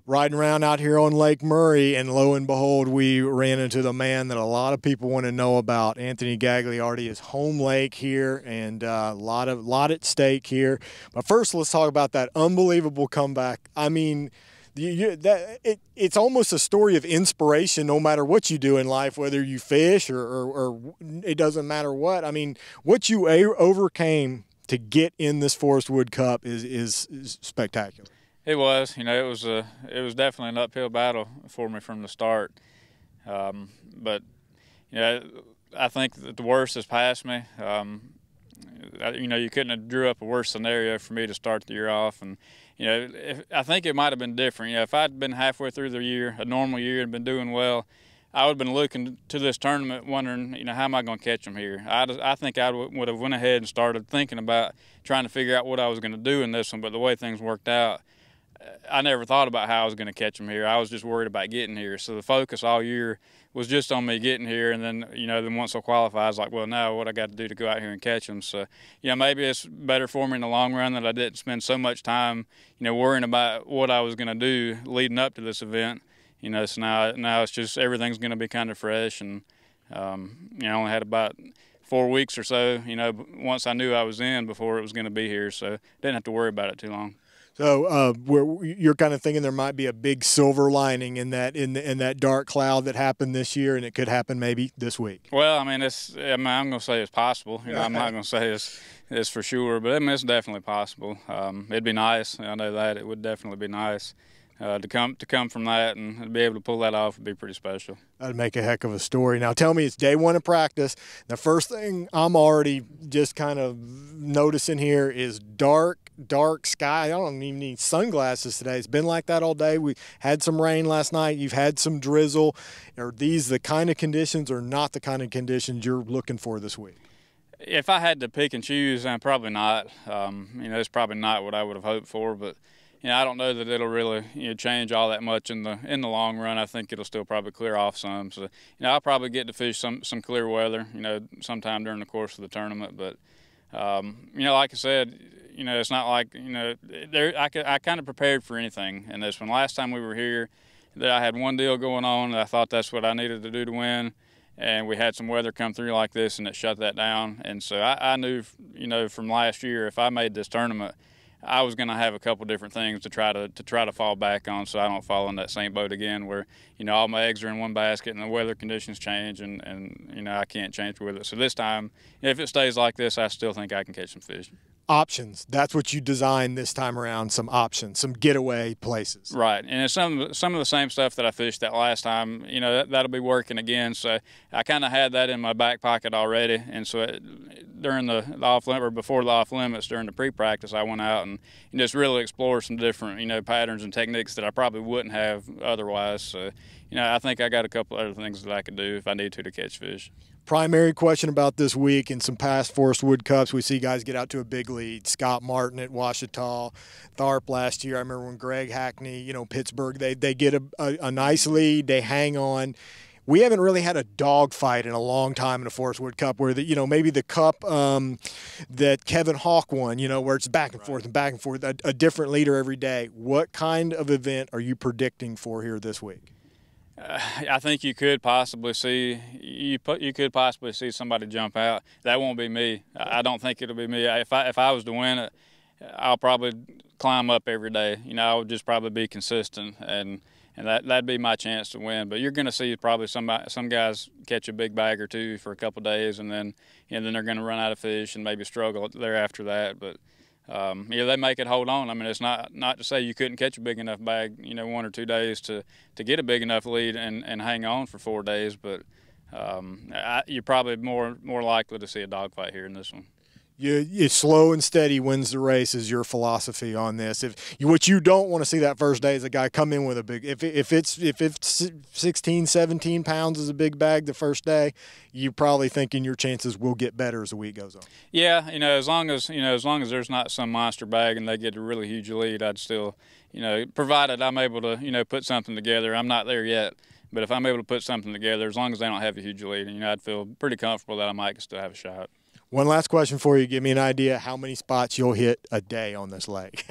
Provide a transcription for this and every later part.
riding around out here on Lake Murray, and lo and behold, we ran into the man that a lot of people want to know about. Anthony Gagliardi is home lake here, and a lot at stake here. But first, let's talk about that unbelievable comeback. I mean, it's almost a story of inspiration no matter what you do in life, whether you fish or it doesn't matter what. I mean, what you overcame to get in this Forrest Wood Cup is spectacular. It was, it was definitely an uphill battle for me from the start. But I think that the worst has passed me. You couldn't have drew up a worse scenario for me to start the year off. And I think it might have been different. If I'd been halfway through the year, a normal year, and been doing well, I would have been looking to this tournament wondering, how am I going to catch them here? I think I would have went ahead and started thinking about trying to figure out what I was going to do in this one. But the way things worked out, I never thought about how I was going to catch them here. I was just worried about getting here. So the focus all year was just on me getting here. And then, then once I qualified, I was like, well, now what I got to do to go out here and catch them. So, maybe it's better for me in the long run that I didn't spend so much time, worrying about what I was going to do leading up to this event. So now it's just everything's going to be kind of fresh. And, I only had about 4 weeks or so, once I knew I was in before it was going to be here. So didn't have to worry about it too long. So you're kind of thinking there might be a big silver lining in that dark cloud that happened this year, and it could happen maybe this week. Well, I'm going to say it's possible. I'm not going to say it's for sure, but it's definitely possible. It'd be nice. I know that it would definitely be nice. To come from that and be able to pull that off would be pretty special. That'd make a heck of a story. Now tell me, it's day one of practice. The first thing I'm already just kind of noticing here is dark sky. I don't even need sunglasses today. It's been like that all day. We had some rain last night. You've had some drizzle. Are these the kind of conditions or not the kind of conditions you're looking for this week? If I had to pick and choose, probably not. It's probably not what I would have hoped for, but I don't know that it'll really change all that much in the long run. I think it'll still probably clear off some. So I'll probably get to fish some clear weather sometime during the course of the tournament. But like I said, it's not like I kind of prepared for anything in this one. Last time we were here, that I had one deal going on. And I thought that's what I needed to do to win. And we had some weather come through like this, and it shut that down. And so I knew from last year, if I made this tournament, I was going to have a couple different things to try to fall back on, so I don't fall in that same boat again where all my eggs are in one basket and the weather conditions change and I can't change with it. So this time, if it stays like this, I still think I can catch some fish. Options. That's what you designed this time around, some options, some getaway places. Right, and it's some of the same stuff that I fished that last time, that'll be working again. So I kind of had that in my back pocket already, and so during the off limit or before the off limits during the pre-practice, I went out and just really explored some different patterns and techniques that I probably wouldn't have otherwise. So I think I got a couple other things that I could do if I need to catch fish. Primary question about this week in some past Forrest Wood Cups, we see guys get out to a big lead. Scott Martin at Ouachita, Tharp last year. I remember when Greg Hackney, Pittsburgh, they get a nice lead, they hang on. We haven't really had a dogfight in a long time in the Forrest Wood Cup where maybe the cup that Kevin Hawk won, where it's back and forth and back and forth, a different leader every day. What kind of event are you predicting for here this week? I think you could possibly see somebody jump out. That won't be me. I don't think it'll be me. If I was to win it, I'll probably climb up every day. I would just probably be consistent, and that'd be my chance to win. But you're going to see probably some guys catch a big bag or two for a couple of days, and then they're going to run out of fish and maybe struggle there after that. But they make it hold on. It's not to say you couldn't catch a big enough bag, 1 or 2 days to get a big enough lead and hang on for 4 days. But you're probably more likely to see a dogfight here in this one. It's slow and steady wins the race is your philosophy on this. What you don't want to see that first day is a guy come in with a big. If it's 16, 17 pounds is a big bag the first day, you're probably thinking your chances will get better as the week goes on. Yeah, as long as there's not some monster bag and they get a really huge lead, I'd still, provided I'm able to put something together. I'm not there yet, but if I'm able to put something together, as long as they don't have a huge lead, I'd feel pretty comfortable that I might still have a shot. One last question for you. Give me an idea how many spots you'll hit a day on this lake.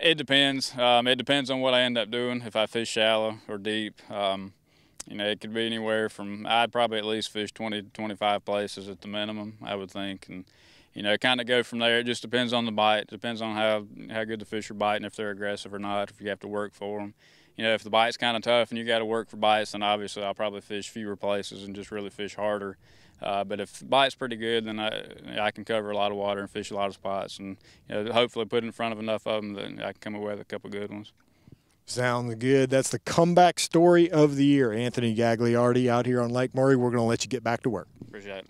It depends. It depends on what I end up doing. If I fish shallow or deep, you know, it could be anywhere from, I'd probably at least fish 20 to 25 places at the minimum, I would think. And, you know, kind of go from there. It just depends on the bite. It depends on how good the fish are biting, if they're aggressive or not, if you have to work for them. You know, if the bite's kind of tough and you got to work for bites, then obviously I'll probably fish fewer places and just really fish harder. But if the bite's pretty good, then I can cover a lot of water and fish a lot of spots, and you know, hopefully put in front of enough of them that I can come away with a couple good ones. Sounds good. That's the comeback story of the year. Anthony Gagliardi out here on Lake Murray. We're going to let you get back to work. Appreciate it.